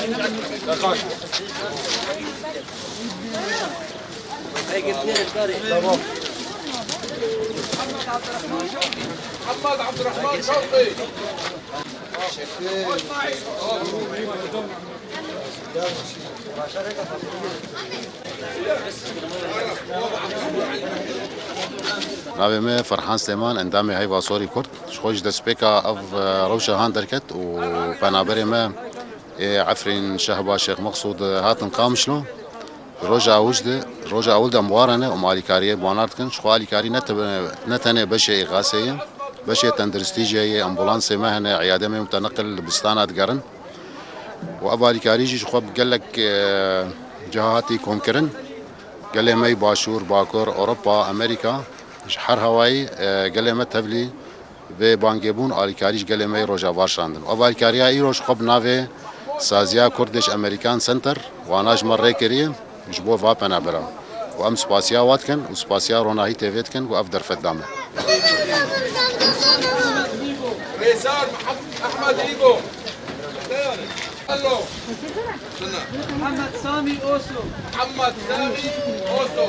محمد عبد الرحمن شوقي. ناوی من فرحان سلیمان اندامی های واسوری کرد خوش دست بکا اف روشه هان درکت و پنابری ما عفرین شهبا شیخ مقصود هاتن قامشلو روجا اول دموارنه و مالیکاریه بوانارد کن شخوالیکاری نتنه بشه غاسیه بشه تندرستیجی امبولانس مهنه عیاده متنقل بستانات قرن و ابالیکاری جی خوب قال لك جهاتي كونكرن قال لي مي باشور باكور اوروبا امريكا حر هواي قال لي متبلي في بانجيبون اليكاريش قال لي مي روجا واشاندن ابالیکاریا ای روش خوب ناوي سازیا كردش امريكان سنتر واناج مره كريه جبو فابنا برا وام سباسيا واتكن وسباسيا روناهي تيفيتكن وافدر فدامه ريسار احمد ايجو. محمد سامي اوسو. محمد سامي اوسو.